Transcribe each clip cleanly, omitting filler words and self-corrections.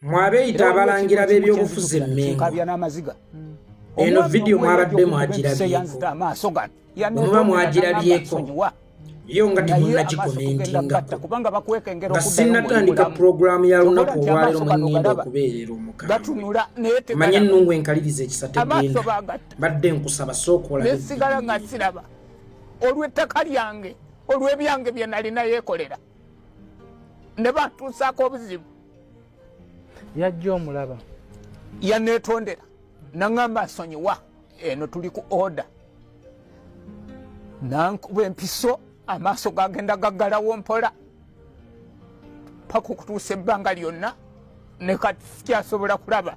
Mwabeeyita abalangira b'ebyobufuzi emmengo. Eno video mwabadde mwagirabyeko. Muba mwagirabyeko. Yo nga temunnagikomentingako. Nga sinnatandika pulogulaamu ya lunaku olwaleero mwe ŋŋenda okubeerera omukambwe. Manye ennungu enkaliriza ekisa tegenda. Badde nkusaba sookola. Nesigala nga siraba. Olw'ettaka lyange, olw'ebyange bye nalina Yekolera. Ne bantuusaako obuzibu. Yajja omulaba. Yaneetondera. Naŋŋamba nsonyiwa. Eno tuli ku order. Nankuba empiso. Amaaso gagenda gaggalawo mpola paka okutuusa ebbanga lyonna ne kati sikyasobola kulaba.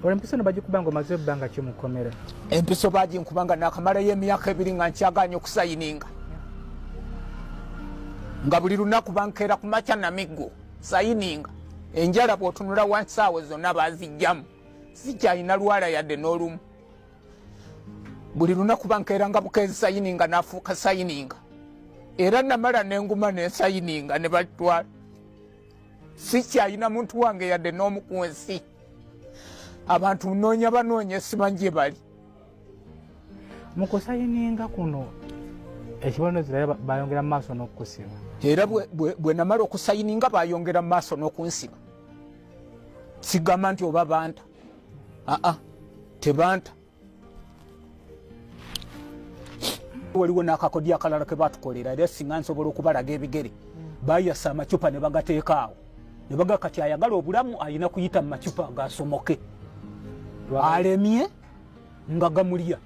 Empiso bagikuba nga omaze ebbanga ki mukomera? Empiso baginkuba nga nakamalayo emyaka 2 nga nkyaganya okusayininga. Nga buli lunaku bankeera ku makya na miggo sayininga. Enjala bw'otunula wansi awo zonna bazijjamu. Sikyalina lwala yadde n'olumu. Buli lunaku bankeeranga bukeezi sayininga n'afuuka sayininga. Era namala n'enguma ne sayininga ne batwala. Sikyalina muntu wange yadde n'omu ku nsi. Abantu munoonya banoonya simanyi gye bali. Mu kusayininga kuno ekibonezera bayongera mu maaso n'okukusiba. Era bwe namala okusayininga bayongera mu maaso n'okunsiba. Sigamba nti oba banta. Tebanta. Waliwo n'akakodi akalala ke batukolera era singa nsobola okubalaga ebigere. Bayasa amacupa ne bagateeka awo. Ne baga kati ayagala obulamu alina kuyita mu macupa gasomoke. Alemye nga gamulya.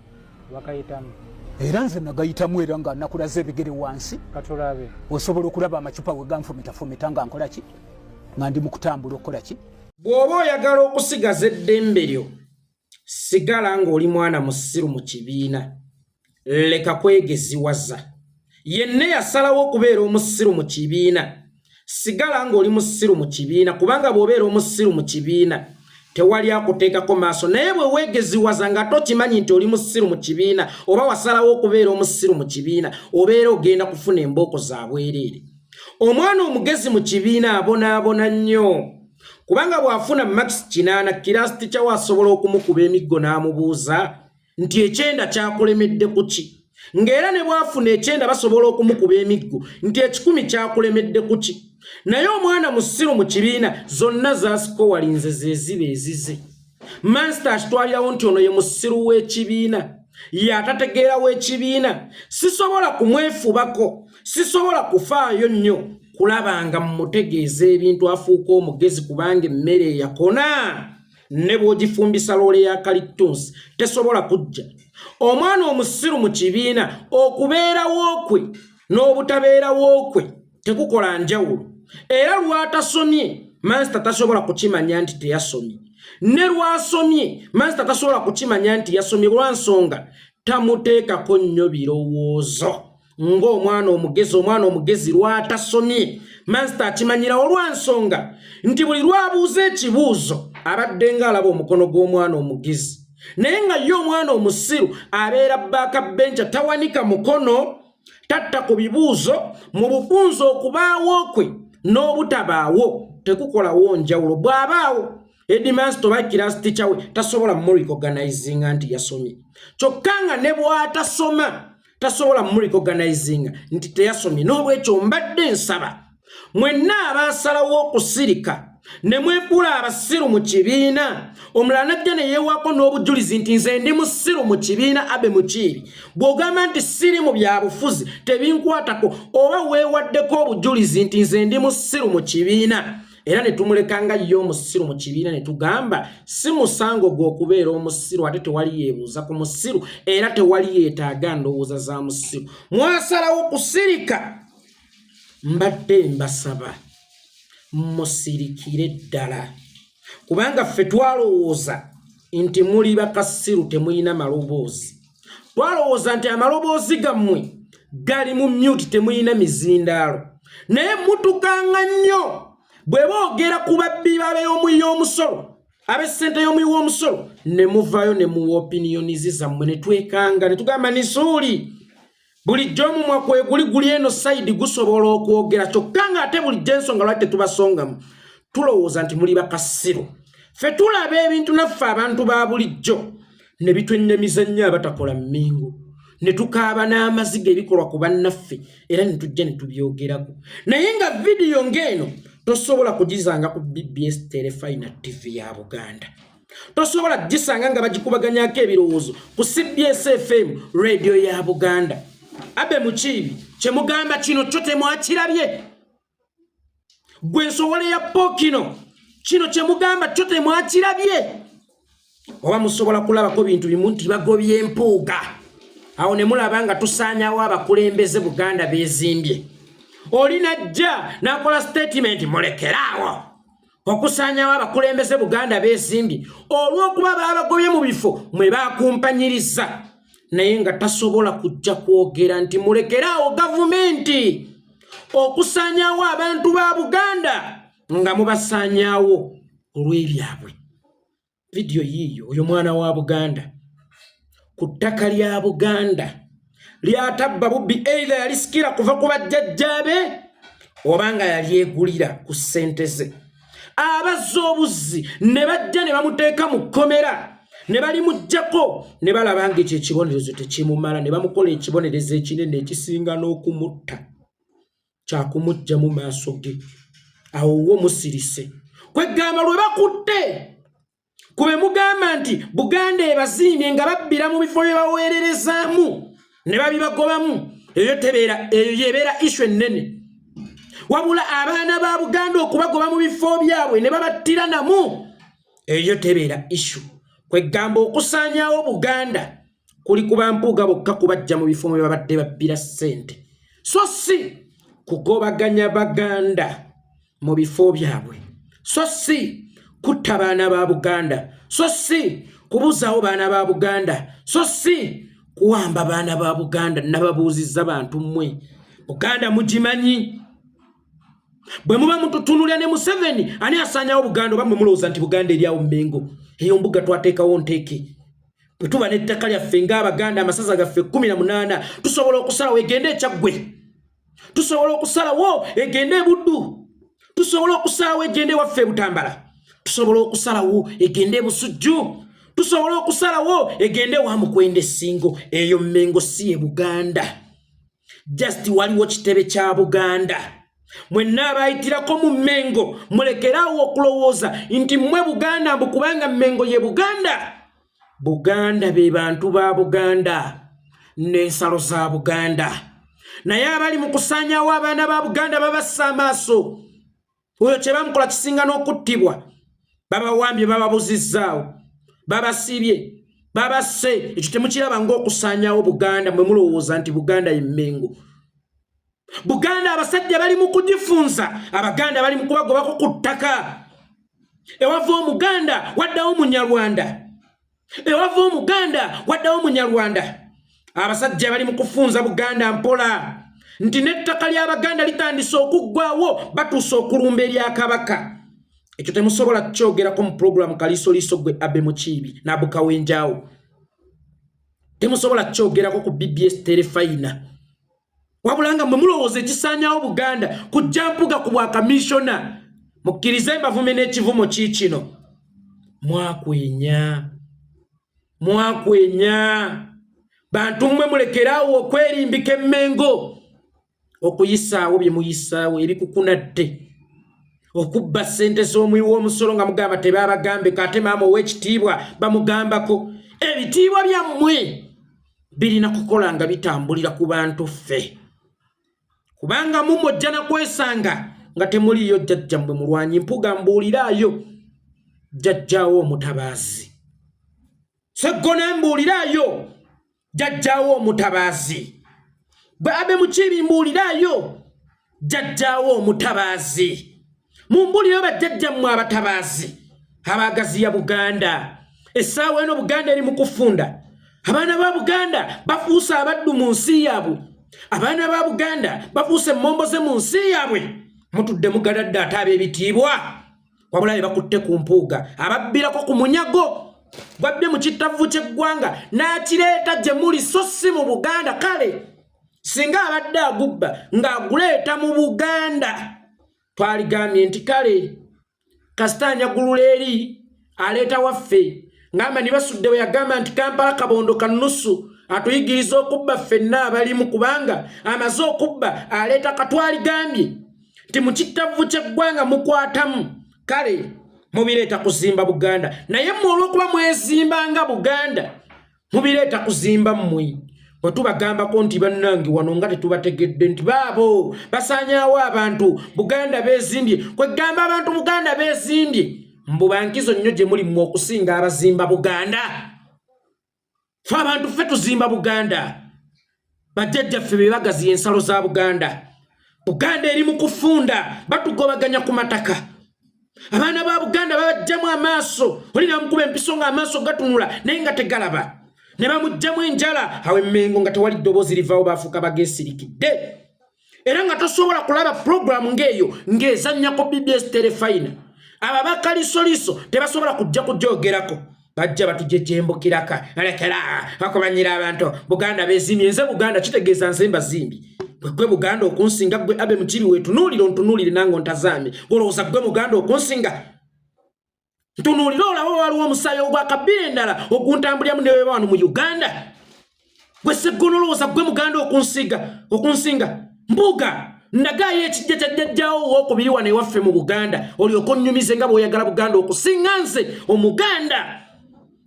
Bakayitamu. Era nze nagayitamu era nga nakulaze ebigere wansi. Katulabe. Osobola okulaba amacupa we ganfumita nga nkola ki? Nga ndi mu kutambula okola ki? Bw'oba oyagala okusigaza eddembe lyo, sigala ng'oli mwana musiru mu kibiina. Leka kwegeziwaza. Yenna yasalawo okubeera omusiru mu kibiina. Sigala ng'oli musiru mu kibiina kubanga bw'obeera omusiru mu kibiina tewali akuteekako maaso. Naye bwe weegeziwaza nga tokimanyi nti oli musiru mu kibiina oba wasalawo okubeera omusiru mu kibiina obeera ogenda kufuna embooko za bwereere. Omwana omugezi mu kibiina abonaabona nnyo kubanga bw'afuna max 8 kiraasi ticyawo asobola okumukuba emiggo n'amubuuza nti ekyenda kyakulemedde kuki? Ng'era ne bwafuna ekyenda basobola okumukuba emiggo nti 10 kyakulemedde kuki? Naye omwana musiru mu kibiina zonna zasikowalinze zeziba ezize. Mansita akitwalirawo nti ono ye musiru w'ekibiina. Yatategeera w'ekibiina. Sisobola kumwefubako. Sisobola kufaayo nnyo kulabanga mmutegeeza ebintu afuuka omugezi kubanga emmere yakona. Ne bw'ogifumbisa loole ya kalittunsi tesobola kujja. Omwana omusiru mu kibiina okubeerawo kwe n'obutabeerawo kwe tekukola njawulo. Era lw'atasomye mansita tasobola kukimanya nti teyasomye. Ne lw'asomye mansita tasobola kukimanya nti yasomye lwansonga tamuteekako nnyo birowoozo. Ng'omwana omugezi lw'atasomye mansita akimanyira olwansonga nti buli lw'abuuza ekibuuzo abadde ng'alaba omukono gw'omwana omugezi. Naye nga ye omwana omusiru abeera baakabenca tawanika mukono tatta ku bibuuzo mu bufunzo okubaawo kwe n'obutabaawo tekukolawo njawulo. Bw'abaawo Headmaster oba kiraasi ticca we tasobola murecognizinga nti yasomye. Kyokka nga ne bw'atasoma tasobola murecognizinga nti teyasomye. N'olwekyo mbadde nsaba mwenna abaasalawo okusirika ne mwefuula abasiru mu kibiina omulala najja ne yeewaako n'obujulizi nti nze ndi musiru mu kibiina abe mukiiri. Bw'ogamba nti siri mu byabufuzi tebinkwatako oba weewaddeko obujulizi nti nze ndi musiru mu kibiina. Era ne tumuleka nga ye omusiru mu kibiina ne tugamba si musango gw'okubeera omusiru ate tewali yeebuuza ku musiru era tewali yeetaaga ndowooza za musiru. Mwasalawo kusirika. Mbadde mbasaba musirikire ddala kubanga ffe twalowooza nti muli bakasiru temulina maloboozi. Twalowooza nti amaloboozi gammwe gali mu mute temulina mizindaalo. Naye mutukanga nnyo bwe boogera ku babbi b'omuyi w'omusolo ab'essente y'omuyi w'omusolo ne muvaayo ne mu opinionizi zammwe ne twekanga ne tugamba nisuuli bulijjo omumwa kwe guli eno sayidi gusobola okwogera kyokka nga ate bulijjo ensonga lwaki tetubasongamu tulowooza nti muli bakasiru ffe tulaba ebintu naffe abantu ba bulijjo ne bitwennyamiza nnyo abatakola mmingo ne tukaaba n'amaziga ebikolwa ku bannaffe era ne tujja ne tubyogerako naye nga vidiyo ng'eno tosobola kugizanga ku BBS Telefina TV ya Buganda tosobola gisanga nga bagikubaganyako ebirowoozo ku CBS FM radio ya Buganda abe mukiibi kye mugamba kino kyo temwakirabye gwe nsowole ya Pokino kino kye mugamba kyo temwakirabye oba musobola kulabako bintu bimu nti bagobye empuuga awo ne mulaba nga tusaanyawo abakulembeze Buganda beezimbye oli najja n'akola statement mulekeraawo okusaanyawo abakulembeze Buganda beezimbye olw'okuba babagobye mu bifo mwe bakumpanyiriza naye nga tasobola kujja kwogera nti mulekeraawo gavumenti okusaanyawo abantu ba Buganda nga mubasaanyaawo olw'ebyabwe video yiyo oyo mwana wa Buganda ku ttaka lya Buganda lyatabba Bubi either yalisikira kuva ku bajjajjaabe obanga yaliegulira ku ssente ze abazza obuzzi ne bajja ne bamuteeka mu kkomera ne balimuggyako ne balaba nga ekyo ekibonerezo tekimumala ne bamukola ekibonerezo ekinene ekisinga n'okumutta kyakumujja mu maaso ge awo wo musirise kwegamba lwe bakutte kube mugamba nti Buganda ebazimbye nga babbira mu bifo bye baweererezaamu ne babibagobamu eyo yebeera issue ennene wabula abaana ba Buganda okubagoba mu bifo byabwe ne babattira namu eyo tebeera issue kwegamba okusaanyaawo Buganda kuli kuba mpuuga bokka kubajja mu bifo bye babadde babbira ssente so si kugobaganya Baganda mu bifo byabwe so si kutta baana ba Buganda so si kubuzaawo baana ba Buganda so si kuwamba baana ba Buganda nababuuzizza bantu mmwe Buganda mugimanyi bwe muba mututunulya ne Museveni ani asaanyawo Buganda oba mulowooza nti Buganda eryawo Mmengo eyo mbuga twateekawo nteeke bwe tuba n'ettaka lyaffe ng'Abaganda amasaza gaffe 18 tusobola okusalawo egende ekyaggwe tusobola okusalawo egende e Buddu tusobola okusalawo egende waffe Butambala tusobola okusalawo egende e Busujju tusobola okusalawo egende wa Mukwende Singo eyo Mmengo si e Buganda just waliwo kitebe kya Buganda mwenna abayitirako mu Mmengo mulekerawo okulowooza nti mmwe Buganda mbu kubanga Mmengo ye Buganda Buganda be bantu ba Buganda n'ensalo za Buganda naye abali mu kusaanyaawo abaana ba Buganda babassa amaaso oyo kye bamukola kisinga n'okuttibwa babawambye bababuzizzaawo babasibye babasse ekyo temukiraba ng'okusaanyaawo Buganda mwe mulowooza nti Buganda ye Mmengo Buganda abasajja bali mu kugifunza Abaganda bali mu kubagobako ku ttaka ewava Omuganda waddawo Munyarwanda ewava Omuganda waddawo Munyarwanda abasajja bali mu kufunza Buganda mpola nti n'ettaka ly'Abaganda litandise okuggwaawo batuuse okulumba erya Kabaka ekyo temusobola kukyogerako mu programu Kaliisoliiso gwe Abe Mukiibi n'Abukawenjaawo temusobola kukyogerako ku BBS Telefina wabula nga mwe mulowooza ekisaanyaawo Buganda kujja mpuga ku bwakamishona mukkirize mbavume n'ekivumo kiikino mwakwenya bantu mmwe mulekeraawo okwerimbika Mmengo okuyisaawo bye muyisaawo ebikukunadde okubba ssente z'omuwi w'omusolo nga mugamba tebabagambe kate maama ow'ekitiibwa bamugambako ebitiibwa byammwe birina kukola nga bitambulira ku bantu ffe kubanga mumojja na kwesanga nga temuliyo jjajjammwe mulwanyi mpuga mbuuliraayo jjajjaawo omutabaazi seggona mbuuliraayo jjajjaawo omutabaazi bwe Abe Mukiibi mbuuliraayo jjajjaawo omutabaazi mumbulire bajjajjammwe abatabaazi abagaziya Buganda essaawa eno Buganda eri mu kufunda abaana ba Buganda bafuuse abaddu mu nsi yaabwe abaana ba Buganda bafuuse mmomboze mu nsi yaabwe mutudde mugaladde ate ab'ebitiibwa wabula be bakutte ku mpuuga ababbirako ku munyago gwadde mu kittavu ky'eggwanga n'akireeta gye muli so si mu Buganda kale singa abadde agubba ng'aguleeta mu Buganda twaligambye nti kale kasitanya gululeri aleta waffe ngamba nibasudde yagamba nti Kampala kabondo kanusu atuyigiriza okubba ffenna abalimu kubanga amaze okubba aleta katwali gambye ti mukittavu ky'eggwanga mukwatamu kale mubireeta kuzimba Buganda naye olw'okuba mwezimbanga Buganda mubireeta kuzimba mmwe bwe tubagambako nti bannange wano nga tetubategedde nti baabo basaanyaawo abantu Buganda beezimbye kwegamba abantu Buganda beezimbye mbubankizo nnyo gye muli mmwe okusinga abazimba Buganda fe abantu ffe tuzimba Buganda bajjajjaffe be bagaziya ensalo za Buganda eri mu kufunda batugobaganya ku mataka abaana ba Buganda babajjamu amaaso olina mukuba empiso nga amaaso gatunula naye nga tegalaba ne bamujjamu enjala awo emmengo nga tewali ddoboozi livaawo baafuuka bageesirikidde era nga tosobola kulaba puroguramu ng'eyo ng'ezannyako BBS Terefayina ababaka lisoliso tebasobola kujja kujoogerako bajja batujejembukiraka alekera bakubanyira abantu Buganda beezimbye nze Buganda kitegeeza nze mbazimbi gwe Buganda okunsinga gwe abe mukibi wetunuulire ontunuulire nange ontazame olowooza gwe Buganda okunsinga ntunuulire olaba waliwo omusaayi ogwakabbira endala oguntambulyamu ne weba wano mu Uganda gwe seggono olowooza gwe Muganda okunsinga mbuga ndagaayo ekijja kya jjajjaawo owookubiri wano ewaffe mu Buganda olyoka onnyumize nga bw'oyagala Buganda okusinga nze Omuganda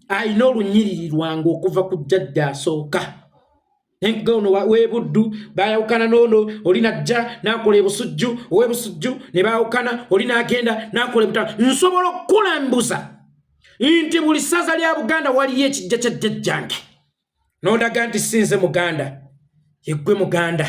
ayina olunyiriri lwange okuva ku jjajja asooka enkono webuddu bayawukana nono olinajja nakola ebusujju owebusujju ne bayawukana olinagenda nakola ebutala nsobola okukulambuza nti buli ssaza lya Buganda waliyo ekijja kya jjajjange n'ondaga nti sinze Muganda yeggwe Muganda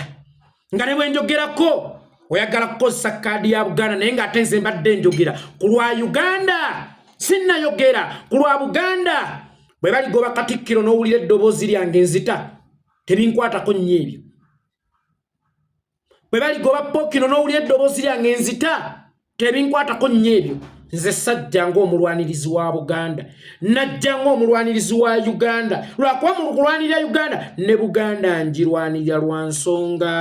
nga ne bwe njogerako oyagala kukozesa kaadi ya Buganda naye ng'ate nze mbadde njogera ku lwa Uganda sinnayogera ku lwa Buganda bwe baligoba Katikkiro n'owulira eddoboozi lyange nzita tebinkwatako nnyo ebyo bwe baligoba Ppookino n'owulira eddoboozi lyange nzita tebinkwatako nnyo ebyo nze sajja ng'omulwanirizi wa Buganda najja ng'omulwanirizi wa Uganda lwakuba mu kulwanirira Uganda ne Buganda njirwanirira lwa nsonga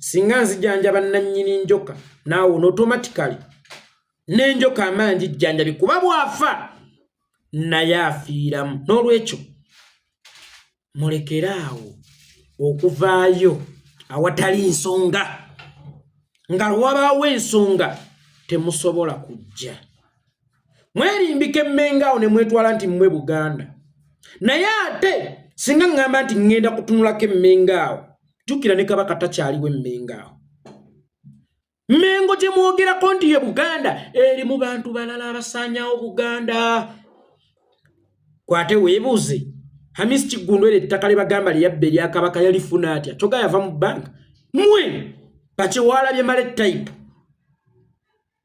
singa nzijanjaba nannyini njoka naawe automatically n'enjoka amangi jjanjabi kuba bwafa naye afiiramu n'olwekyo mulekeraawo okuvaayo awatali nsonga nga lwabaawo ensonga temusobola kujja mwerimbika emmengaawo ne mwetwala nti mmwe Buganda naye ate singa ngamba nti ngenda kutunulako emmengaawo jjukira ne Kabaka takyaliwo emmengaawo Mmengo gye mwogerako nti ye Buganda eri mu bantu balala abasaanyaawo Buganda kwate weebuuze Hamisi Kiggundu eri ettaka lye bagamba lyabbe erya Kabaka yalifuna atya kyoga yava mu bbanga mmwe bakyewalabye male type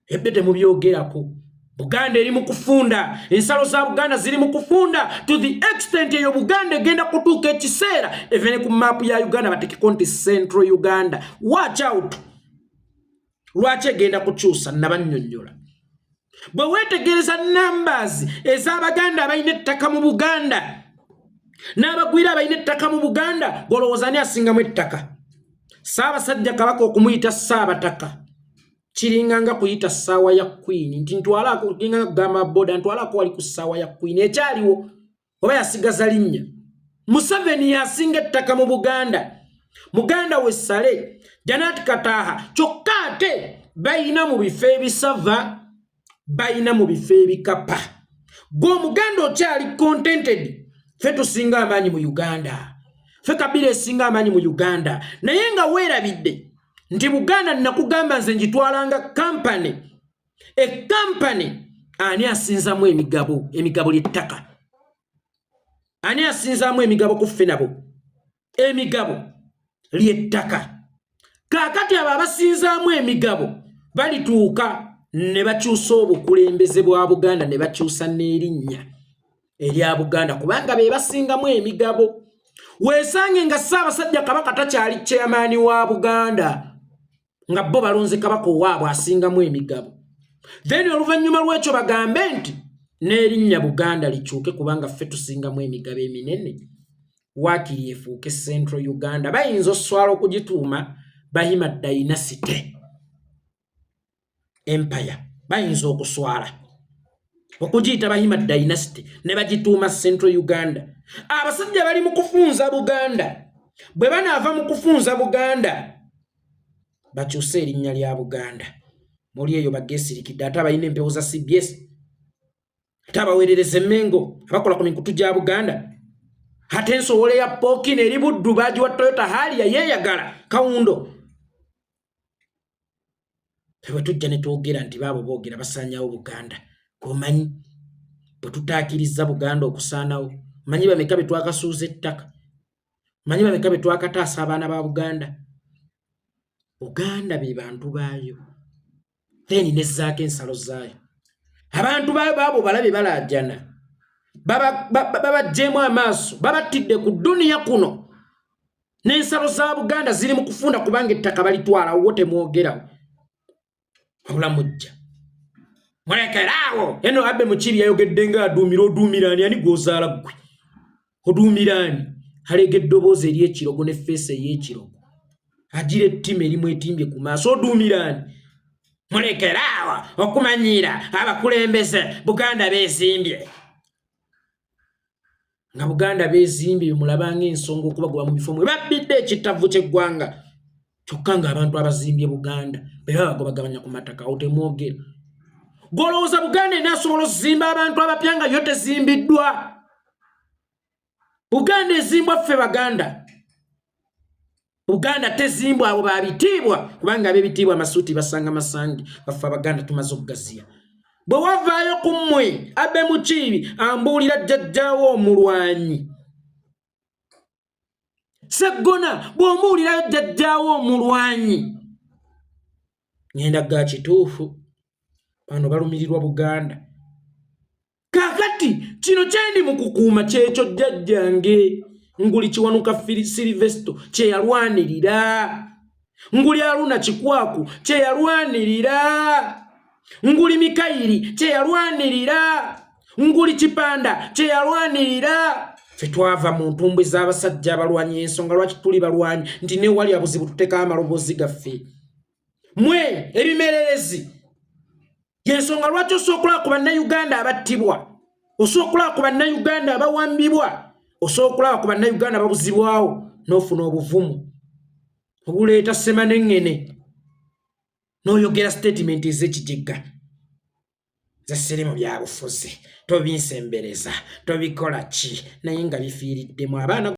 ebbe temubyogerako Buganda eri mu kufunda ensalo za Buganda ziri mu kufunda to the extent eyo Buganda egenda kutuuka ekiseera evene ku maapu ya Uganda batekeko nti Central Uganda watch out lwaki egenda kukyusa nabannyonnyola bwe weetegereza numbers ez'Abaganda abalina ettaka mu Buganda n'abagwira abalina ettaka mu Buganda golowooza ani asingamu ettaka Ssaabasajja Kabaka okumuyita Ssaabataka kiringa nga kuyita ssaawa ya Queen nti ntwalako kiringa kugamba boda ntwalako wali ku ssaawa ya Queen ekyaliwo oba yasigaza linnya Museveni yasinga ettaka mu Buganda Muganda wessale Janati Kataaha kyokka ate bayina mu bifo ebisava bayina mu bifo ebikapa gwe Omuganda okyali contented ffe tusinga amaanyi mu Uganda ffe Kabila esinga amaanyi mu Uganda naye nga weerabidde nti Buganda nakugamba nze njitwalanga company company ani asinzamu emigabo ly'ettaka ani asinzamu emigabo ku ffe nabo emigabo ly'ettaka kaakati abo abasinzaamu emigabo balituuka ne bakyusa obukulembeze bwa Buganda ne bakyusa n'erinnya erya Buganda kubanga be basingamu emigabo weesange nga Ssaabasajja Kabaka takyali chairman wa Buganda nga bo balonze Kabaka owaabwe asingamu emigabo then oluvannyuma lw'ekyo bagambe nti n'erinnya Buganda likyuke kubanga ffe tusingamu emigabo eminene waakiri efuuke Central Uganda bayinza oswala okugituuma Bahima Dynasty empire bayinza okuswala okugiyita Bahima dynasty ne bagituuma Central Uganda. Abasajja bali mu kufunza Buganda bwe banaava mu kufunza Buganda bakyuse erinnya lya Buganda. Muli eyo bagesirikidde ate abalina empewo za CBS ate abaweerereza emmengo abakola ku mikutu gya Buganda ate ensowole ya Pokini eri Buddu bagiwa Toyota Harrier yeeyagala Kawundo. Bwe tujja ne twogera nti baabo boogera basaanyawo Buganda. Omanyi bwe tutaakiriza Buganda okusaanawo manyi bameka be twakasuuza ettaka manyi bameka be twakataasa abaana ba Buganda. Buganda be bantu baayo then nezzaako ensalo zaayo. Abantu baayo baabo balabe balaajana babajjeemu amaaso babattidde ku duniya kuno n'ensalo za Buganda ziri mu kufunda kubanga ettaka balitwala wo temwogerawo wabula mujja mulekeraawo. Eno Abbe Mukiibi yayogedde nga aduumira oduumiraani ani gw'ozaala ggwe oduumiraani alega eddoboozi ery'ekirogo ne feesi ey'ekirogo agira ettima erimu etimbye ku maaso oduumiraani. Mulekeraawo okumanyiira abakulembeze Buganda beesimbye nga Buganda beesimbye mulabanga ensonga okubagoba mu bifo mwe babbidde ekittavu ky'eggwanga kyokka ng'abantu abazimbye Buganda be babagobagabanya ku mataka awo temwogera. Golowooza Buganda enaasobola okuzimba abantu abapya nga yo tezimbiddwa. Buganda ezimbwa ffe Baganda. Buganda tezimbwa abo babitiibwa kubanga ab'ebitiibwa amasuuti basanga masangi baffe Abaganda tumaze okugaziya. Bwe wavaayo ku mmwe Abbe Mukiibi ambuulira jjajjaawo omulwanyi. Seggona bw'omuwulirayo jjajjaawo omulwanyi ngenda ga kituufu bano balumirirwa Buganda. Kaakati kino kyendi mu kukuuma kyekyo jjajjange Nguli Kiwanuka Sylvester kye yalwanirira. Nguli Aruna Kikwaku kye yalwanirira. Nguli Mikayiri kye yalwanirira. Nguli Kipanda kye yalwanirira. Ffe twava mu ntumbwe z'abasajja abalwanyi ensonga lwaki tuli balwanyi nti ne wali abuzibu tuteeka amaloboozi gaffe. Mwe ebimererezi yensonga lwaki osookola ku bannayuganda abattibwa, osookola ku bannayuganda abawambibwa, osookola ku bannayuganda ababuzibwawo n'ofuna obuvumu obuleeta ssemanengene n'oyogera statement ez'ekijegga zasiri mu byabufuzi tobinsembereza tobikola ki naye nga bifiiriddemu abaana